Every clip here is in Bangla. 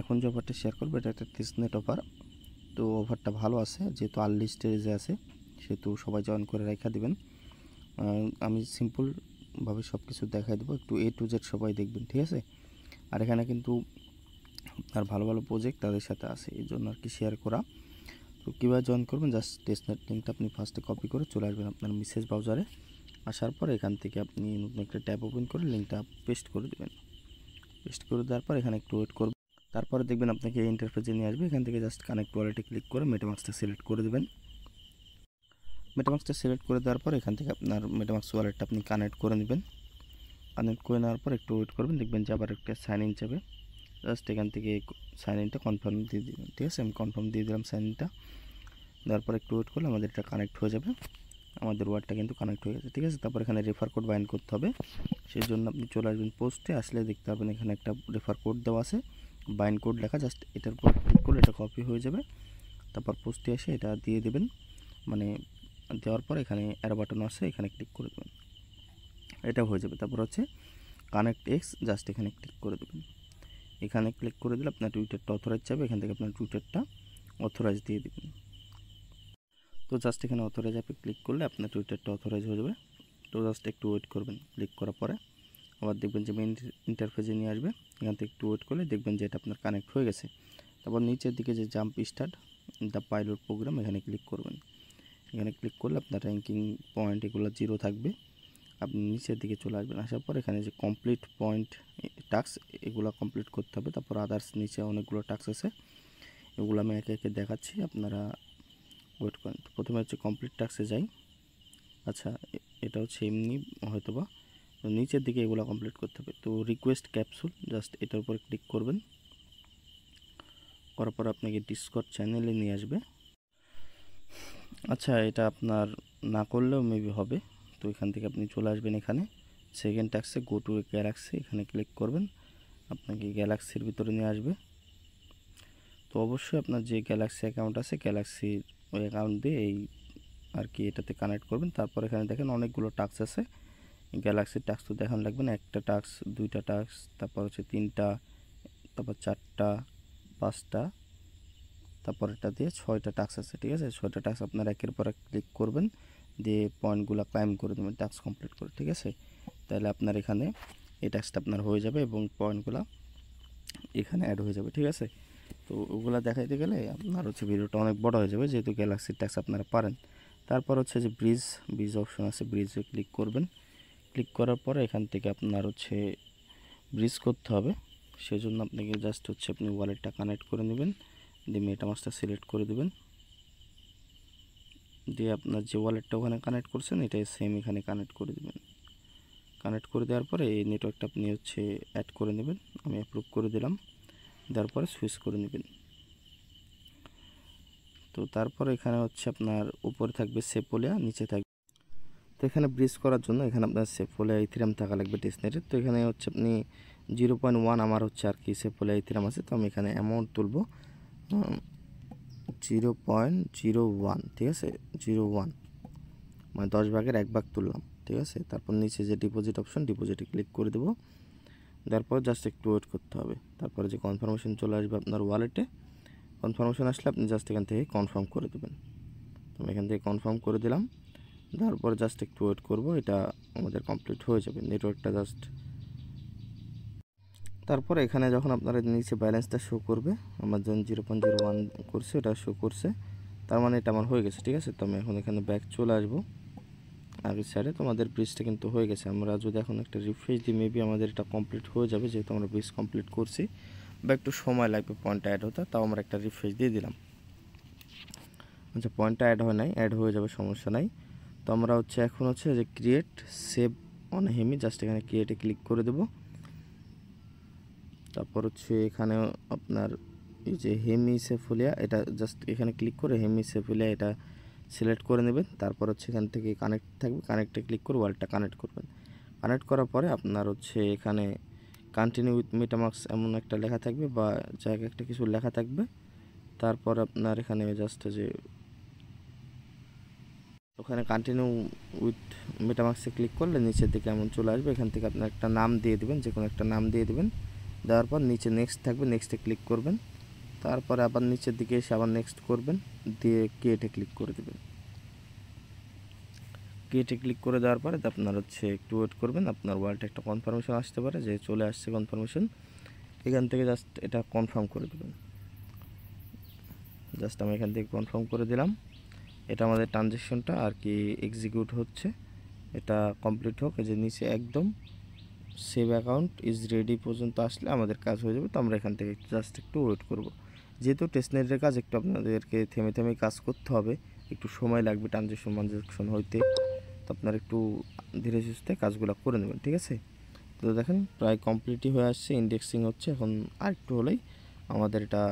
এখন যে অফারটা শেয়ার করবো এটা একটা টেস্টনেট অফার। তো অফারটা ভালো আছে, যেহেতু আর্লি স্টেজে আছে সেহেতু সবাই জয়েন করে রেখে দেবেন। আমি সিম্পলভাবে সব কিছু দেখাই দেবো, একটু A to Z সবাই দেখবেন, ঠিক আছে। আর এখানে কিন্তু আর ভালো ভালো প্রজেক্ট তাদের সাথে আছে, এই জন্য আর কি শেয়ার করা। তো কীভাবে জয়েন করবেন, জাস্ট টেস্টনেট লিঙ্কটা আপনি ফার্স্টে কপি করে চলে আসবেন আপনার মেসেজ ব্রাউজারে। আসার পর এখান থেকে আপনি নতুন একটা ট্যাব ওপেন করে লিঙ্কটা পেস্ট করে দেবেন। পেস্ট করে দেওয়ার পর এখানে একটু ওয়েট করবেন, তারপরে দেখবেন আপনাকে এই ইন্টারফেসে নিয়ে আসবে। এখান থেকে জাস্ট কানেক্ট ওয়ালেটে ক্লিক করে মেটামাক্সটা সিলেক্ট করে দেবেন। মেটামাক্সটা সিলেক্ট করে দেওয়ার পর এখান থেকে আপনার মেটামাক্স ওয়ালেটটা আপনি কানেক্ট করে নেবেন। কানেক্ট করে নেওয়ার পর একটু ওয়েট করবেন, দেখবেন যে আবার একটা সাইন ইন যাবে। জাস্ট এখান থেকে সাইন ইনটা কনফার্ম দিয়ে দিবেন, ঠিক আছে। আমি কনফার্ম দিয়ে দিলাম সাইন ইনটা। দেওয়ার পর একটু ওয়েট করলে আমাদের এটা কানেক্ট হয়ে যাবে। আমাদের ওয়ার্ডটা কিন্তু কানেক্ট হয়ে গেছে, ঠিক আছে। তারপর এখানে রেফার কোড বাইন্ড করতে হবে, সেই জন্য আপনি চলে আসবেন পোস্টে। আসলে দেখতে পাবেন এখানে একটা রেফার কোড দেওয়া আছে, বাইন্ড কোড লেখা। জাস্ট এটার উপর ক্লিক করলে এটা কপি হয়ে যাবে। তারপর পোস্টে এসে এটা দিয়ে দেবেন, মানে দেওয়ার পর এখানে অ্যারো বাটন আছে, এখানে ক্লিক করে দেবেন, এটা হয়ে যাবে। তারপর হচ্ছে কানেক্ট এক্স, জাস্ট এখানে ক্লিক করে দেবেন। এখানে ক্লিক করে দিলে আপনার টুইটারটা অথরাইজ যাবে, এখান থেকে আপনার টুইটারটা অথরাইজ দিয়ে দেবেন। তো জাস্ট এখানে অথরাইজ অ্যাপে ক্লিক করলে আপনার টুইটারটা অথরাইজ হয়ে যাবে। তো জাস্ট একটু ওয়েট করবেন, ক্লিক করার পরে আবার দেখবেন যে মেইন ইন্টারফেসে নিয়ে আসবে। এখান থেকে একটু ওয়েট করলে দেখবেন যে এটা আপনার কানেক্ট হয়ে গেছে। তারপর নিচের দিকে যে jump start the pilot program, এখানে ক্লিক করবেন। এখানে ক্লিক করলে আপনার র্যাঙ্কিং পয়েন্ট এগুলো 0 থাকবে। আপনি নিচের দিকে চলে আসবেন, আসার পর এখানে যে কমপ্লিট পয়েন্ট টাস্ক এগুলো কমপ্লিট করতে হবে। তারপর আদার্স নিচে অনেকগুলো টাস্ক আছে, এগুলো আমি একে একে দেখাচ্ছি, আপনারা ওয়েট করেন। তো প্রথমে হচ্ছে কমপ্লিট টাস্কে যাই। আচ্ছা, এটা হচ্ছে এমনি হয়তো বা, তো নিচের দিকে এগুলো কমপ্লিট করতে হবে। তো রিকোয়েস্ট ক্যাপসুল, জাস্ট এটার উপর ক্লিক করবেন। করার পর আপনাকে ডিসকর্ড চ্যানেলে নিয়ে আসবে। আচ্ছা, এটা আপনার না করলেও মেবি হবে। তো এখান থেকে আপনি চলে আসবেন, এখানে সেকেন্ড টাস্কে গো টু গ্যালাক্সি, এখানে ক্লিক করবেন, আপনাকে গ্যালাক্সির ভিতরে নিয়ে আসবে। তো অবশ্যই আপনার যে গ্যালাক্সি অ্যাকাউন্ট আছে গ্যালাক্সির ওই অ্যাকাউন্ট দিয়ে এই আর কি এটাতে কানেক্ট করবেন। তারপর এখানে দেখেন অনেকগুলো টাস্ক আছে, গ্যালাক্সির টাস্ক তো দেখানো লাগবে না, একটা টাস্ক, দুইটা টাস্ক, তারপর হচ্ছে তিনটা, তারপর চারটা, পাঁচটা, তারপর এটা দিয়ে 6টা টাস্ক আছে, ঠিক আছে। 6টা টাস্ক আপনার একের পর এক ক্লিক করবেন, দিয়ে পয়েন্টগুলো ক্লাইম করে দেবেন টাস্ক কমপ্লিট করে, ঠিক আছে। তাহলে আপনার এখানে এই টাস্কটা আপনার হয়ে যাবে এবং পয়েন্টগুলো এখানে অ্যাড হয়ে যাবে, ঠিক আছে। তো ওগুলো দেখাইতে গেলে আপনার হচ্ছে ভিডিওটা অনেক বড় হয়ে যাবে, যেহেতু গ্যালাক্সির টাস্ক আপনারা পারেন। তারপর হচ্ছে যে ব্রিজ অপশন আছে, ব্রিজে ক্লিক করবেন। ক্লিক করার পরে এখান থেকে আপনার হচ্ছে ব্রিজ করতে হবে, সেজন্য আপনাকে জাস্ট হচ্ছে আপনি ওয়ালেটটা কানেক্ট করে নেবেন, দিয়ে মেটামাস্কটা সিলেক্ট করে দেবেন, দিয়ে আপনার যে ওয়ালেটটা ওখানে কানেক্ট করছেন এটাই সেম এখানে কানেক্ট করে দেবেন। কানেক্ট করে দেওয়ার পরে এই নেটওয়ার্কটা আপনি হচ্ছে অ্যাড করে নেবেন, আমি অ্যাপ্রুভ করে দিলাম। দেওয়ার পরে সুইচ করে নেবেন। তো তারপর এখানে হচ্ছে আপনার উপরে থাকবে সেপোলিয়া, নিচে থাকবে। তো এখানে ব্রিজ করার জন্য এখানে আপনার সেপোলিয়া ইথেরিয়াম থাকা লাগবে টেস্টনেটে। তো এখানে হচ্ছে আপনি 0.1 আমার হচ্ছে আর কি সেপোলিয়া ইথেরিয়াম আছে, তো আমি এখানে অ্যামাউন্ট তুলব 0.01, ঠিক আছে, 0.1 মানে 10 ভাগের 1 ভাগ তুললাম, ঠিক আছে। তারপর নিচে যে ডিপোজিট অপশন, ডিপোজিটে ক্লিক করে দেবো। তারপর জাস্ট একটু ওয়েট করতে হবে। তারপরে যে কনফার্মেশন চলে আসবে আপনার ওয়ালেটে, কনফার্মেশন আসলে আপনি জাস্ট এখান থেকে কনফার্ম করে দেবেন। তো আমি এখান থেকে কনফার্ম করে দিলাম। দেওয়ার পর জাস্ট একটু ওয়েট করব, এটা আমাদের কমপ্লিট হয়ে যাবে নেটওয়ার্কটা জাস্ট। তারপর এখানে যখন আপনার নিচে ব্যালেন্সটা শো করবে, আমার যখন 0.01 করছে ওটা শো করছে, তার মানে এটা আমার হয়ে গেছে, ঠিক আছে। তো আমি এখন এখানে ব্যাক চলে আসবো আগের সাইডে। তোমাদের ব্রিজটা কিন্তু হয়ে গেছে, আমরা যদি এখন একটা রিফ্রেশ দিই মেবি আমাদের এটা কমপ্লিট হয়ে যাবে, যেহেতু আমরা ব্রিজ কমপ্লিট করছি, বা একটু সময় লাগবে পয়েন্টটা অ্যাড হতে, তাও আমরা একটা রিফ্রেশ দিয়ে দিলাম। আচ্ছা, পয়েন্টটা অ্যাড হয় নাই, অ্যাড হয়ে যাবে, সমস্যা নাই। তো আমরা হচ্ছে এখন হচ্ছে যে create save on hemi, just এখানে ক্রিয়েটে ক্লিক করে দেব। তারপর হচ্ছে এখানে আপনার এই যে হেমিসেফোলিয়া, এটা জাস্ট এখানে ক্লিক করে হেমিসেফোলিয়া এটা সিলেক্ট করে নেবেন। তারপর হচ্ছে এখান থেকে কানেক্ট থাকবে, কানেক্টে ক্লিক করে ওয়ালটা কানেক্ট করবেন। কানেক্ট করার পরে আপনার হচ্ছে এখানে কন্টিনিউ উইথ মেটামাস্ক এমন একটা লেখা থাকবে, বা জায়গায় একটা কিছু লেখা থাকবে। তারপর আপনার এখানে জাস্ট যে ওখানে কন্টিনিউ উইথ মেটামাস্কে ক্লিক করলে নিচের দিকে এমন চলে আসবে। এখান থেকে আপনার একটা নাম দিয়ে দেবেন, যে কোনো একটা নাম দিয়ে দেবেন। দেওয়ার পর নিচে নেক্সট থাকবে, নেক্সটে ক্লিক করবেন। তারপরে আবার নিচের দিকে এসে আবার নেক্সট করবেন, দিয়ে ক্রিয়েটে ক্লিক করে দেবেন। ক্রিয়েটে ক্লিক করে দেওয়ার পরে আপনার হচ্ছে একটু ওয়েট করবেন, আপনার ওয়ালেটে একটা কনফার্মেশন আসতে পারে যে চলে আসছে কনফার্মেশন। এখান থেকে জাস্ট এটা কনফার্ম করে দেবেন। জাস্ট আমি এখান থেকে কনফার্ম করে দিলাম। এটা আমাদের ট্রানজ্যাকশনটা আর কি এক্সিকিউট হচ্ছে, এটা কমপ্লিট হোক। এই যে নিচে একদম সেভ অ্যাকাউন্ট ইজ রেডি পর্যন্ত আসলে আমাদের কাজ হয়ে যাবে। তো আমরা এখান থেকে জাস্ট একটু ওয়েট করব। যেহেতু টেস্টনেটের কাজ একটু আপনাদেরকে থেমে থেমে কাজ করতে হবে, একটু সময় লাগবে ট্রানজ্যাকশন হইতে, তো আপনারা একটু ধীরে সুস্থে কাজগুলো করে নেবেন, ঠিক আছে। তো দেখেন প্রায় কমপ্লিটই হয়ে আসছে, ইন্ডেক্সিং হচ্ছে, এখন আর একটু হলেই আমাদের এটা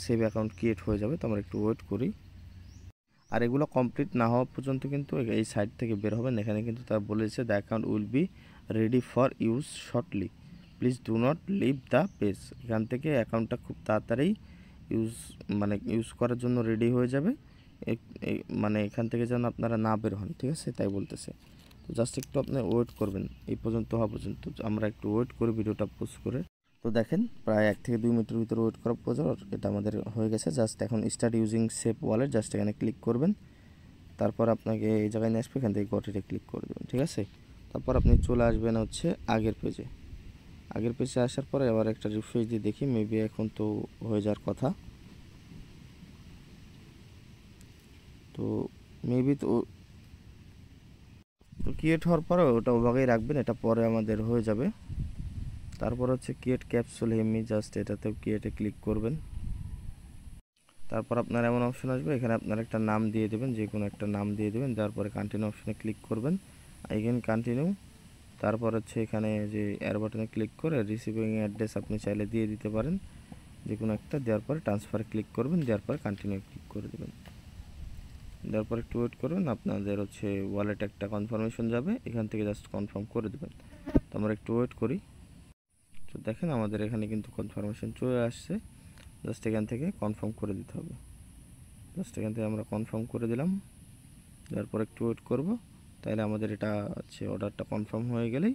সেভ অ্যাকাউন্ট ক্রিয়েট হয়ে যাবে। তো আমরা একটু ওয়েট করি। আর এগুলো কমপ্লিট না হওয়া পর্যন্ত কিন্তু এই সাইট থেকে বের হবেন। এখানে কিন্তু তারা বলেছে the account will be ready for use shortly, please do not leave the page. এখান থেকে অ্যাকাউন্টটা খুব তাড়াতাড়ি ইউজ করার জন্য রেডি হয়ে যাবে, মানে এখান থেকে যেন আপনারা না বের হন, ঠিক আছে, তাই বলতেছে। তো জাস্ট একটু আপনি ওয়েট করবেন এই পর্যন্ত হওয়া পর্যন্ত। আমরা একটু ওয়েট করে ভিডিওটা পোস্ট করে। তো দেখেন প্রায় 1 থেকে 2 মিনিটের ভিতরে ওয়েট করার পর এটা আমাদের হয়ে গেছে। জাস্ট এখন start using save wallet, just এখানে ক্লিক করবেন। তারপর আপনাকে এই জায়গায় নিয়ে আসবে, এখান থেকে গট-ইটে ক্লিক করে দেবেন, ঠিক আছে। তারপর আপনি চলে আসবেন হচ্ছে আগের পেজে। আগের পেজে আসার পরে আবার একটা রিফ্রেশ দিয়ে দেখি, মেবি এখন তো হয়ে যাওয়ার কথা। তো মেবি তো ক্রিয়েট হওয়ার পরে ওটা ওভাবেই রাখবেন, এটা পরে আমাদের হয়ে যাবে। তারপর হচ্ছে ক্রিয়েট ক্যাপসুল হেমি, জাস্ট এটাতেও ক্রিয়েটে ক্লিক করবেন। তারপর আপনার এমন অপশন আসবে, এখানে আপনার একটা নাম দিয়ে দেবেন, যে কোনো একটা নাম দিয়ে দেবেন। দেওয়ার পরে কন্টিনিউ অপশনে ক্লিক করবেন, এগেন কন্টিনিউ। তারপর হচ্ছে এখানে যে এয়ার বাটনে ক্লিক করে রিসিভিং অ্যাড্রেস আপনি চাইলে দিয়ে দিতে পারেন, যে কোনো একটা। দেওয়ার পরে ট্রান্সফারে ক্লিক করবেন, দেওয়ার পরে কন্টিনিউ ক্লিক করে দেবেন। দেওয়ার পর একটু ওয়েট করবেন, আপনাদের হচ্ছে ওয়ালেটে একটা কনফার্মেশন যাবে, এখান থেকে জাস্ট কনফার্ম করে দেবেন। তো আমরা একটু ওয়েট করি। তো দেখেন আমাদের এখানে কিন্তু কনফার্মেশন চলে আসছে, জাস্ট এখান থেকে কনফার্ম করে দিতে হবে। জাস্ট এখান থেকে আমরা কনফার্ম করে দিলাম। তারপর একটু ওয়েট করব, তাহলে আমাদের এটা হচ্ছে অর্ডারটা কনফার্ম হয়ে গেলেই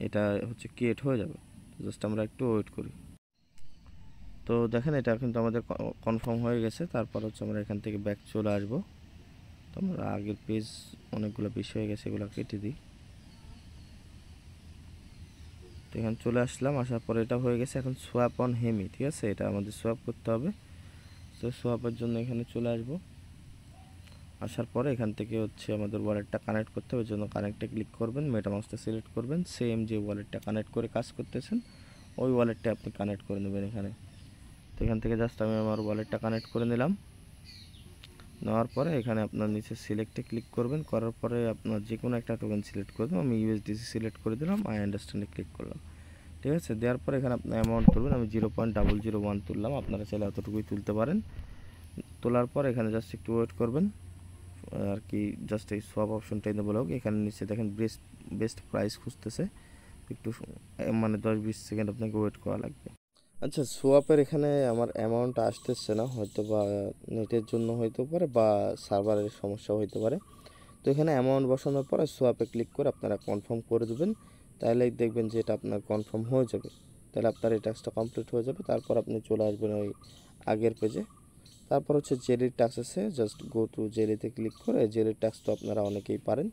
এটা হচ্ছে ক্রিয়েট হয়ে যাবে। জাস্ট আমরা একটু ওয়েট করি। তো দেখেন এটা কিন্তু আমাদের কনফার্ম হয়ে গেছে। তারপর হচ্ছে আমরা এখান থেকে ব্যাক চলে আসব। তো আমরা আগের পেজ অনেকগুলো বেশি হয়ে গেছে, এগুলো কেটে দিই। তো এখানে চলে আসলাম, আসার পরে এটা হয়ে গেছে। এখন সোয়াপ অন হেমি, ঠিক আছে, এটা আমাদের সোয়াপ করতে হবে। তো সোয়াপের জন্য এখানে চলে আসব। আসার পরে এখান থেকে হচ্ছে আমাদের ওয়ালেটটা কানেক্ট করতে হবে, জন্য কানেক্টে ক্লিক করবেন, মেটামাস্কটা সিলেক্ট করবেন, সেম যে ওয়ালেটটা কানেক্ট করে কাজ করতেছেন ওই ওয়ালেটটা আপনি কানেক্ট করে নেবেন এখানে। তো এখান থেকে জাস্ট আমি আমার ওয়ালেটটা কানেক্ট করে নিলাম। নেওয়ার পরে এখানে আপনার নিচে সিলেক্টে ক্লিক করবেন, করার পরে আপনার যে কোনো একটা টোকেন সিলেক্ট করে দেবেন। আমি ইউএসডিসি সিলেক্ট করে দিলাম, আই আন্ডারস্ট্যান্ডে ক্লিক করলাম, ঠিক আছে। দেওয়ার পরে এখানে আপনার অ্যামাউন্ট তুলবেন, আমি 0.001 তুললাম, আপনারা চাইলে অতটুকুই তুলতে পারেন। তোলার পর এখানে জাস্ট একটু ওয়েট করবেন আর কি, জাস্ট এই সোয়াপ অপশনটা এনেবল হোক। এখানে নিচে দেখেন বেস্ট প্রাইস খুঁজতেছে, একটু 10-20 সেকেন্ড আপনাকে ওয়েট করা লাগবে। আচ্ছা, সোয়াপের এখানে আমার অ্যামাউন্ট আসতেছে না, হয়তো বা নেটের জন্য হইতে পারে বা সার্ভারের সমস্যা হইতে পারে। তো এখানে অ্যামাউন্ট বসানোর পরে সোয়াপে ক্লিক করে আপনারা কনফার্ম করে দেবেন, তাহলেই দেখবেন যে এটা আপনার কনফার্ম হয়ে যাবে। তাহলে আপনার এই টাস্কটা কমপ্লিট হয়ে যাবে। তারপর আপনি চলে আসবেন ওই আগের পেজে। তারপর হচ্ছে জেলির টাস্ক আছে, জাস্ট গো টু জেলিতে ক্লিক করে জেলির টাস্ক তো আপনারা অনেকেই পারেন,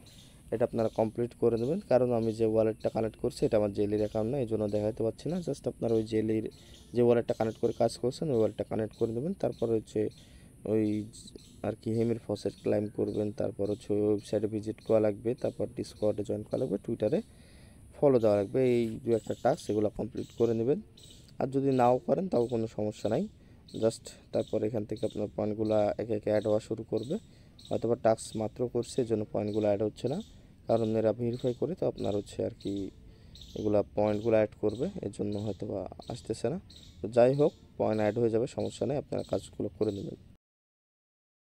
এটা আপনারা কমপ্লিট করে নেবেন। কারণ আমি যে ওয়ালেটটা কানেক্ট করছি এটা আমার জেলির অ্যাকাউন্ট না, এই জন্য দেখাতে পাচ্ছি না। জাস্ট আপনারা ওই জেলির যে ওয়ালেটটা কানেক্ট করে কাজ করছেন ওই ওয়ালেটটা কানেক্ট করে নেবেন। তারপর হচ্ছে ওই আর কি হেমির ফসেট ক্লাইম করবেন। তারপর হচ্ছে ওয়েবসাইটে ভিজিট করা লাগবে, তারপর ডিসকর্ডে জয়েন করা লাগবে, টুইটারে ফলো দেওয়া লাগবে। এই দু একটা টাস্ক এগুলো কমপ্লিট করে নেবেন। আর যদি নাও করেন তাও কোনো সমস্যা নাই। জাস্ট তারপর এখান থেকে আপনার পয়েন্টগুলো একে একে অ্যাড হওয়া শুরু করবে। হয়তো বা টাস্ক মাত্র করছে, এই জন্য পয়েন্টগুলো অ্যাড হচ্ছে না, কারণ এরা ভেরিফাই করে তো আপনার হচ্ছে আর কি এগুলা পয়েন্টগুলো অ্যাড করবে, এর জন্য হয়তো বা আসতেছে না। তো যাই হোক, পয়েন্ট অ্যাড হয়ে যাবে, সমস্যা নেই, আপনারা কাজগুলো করে নেবেন।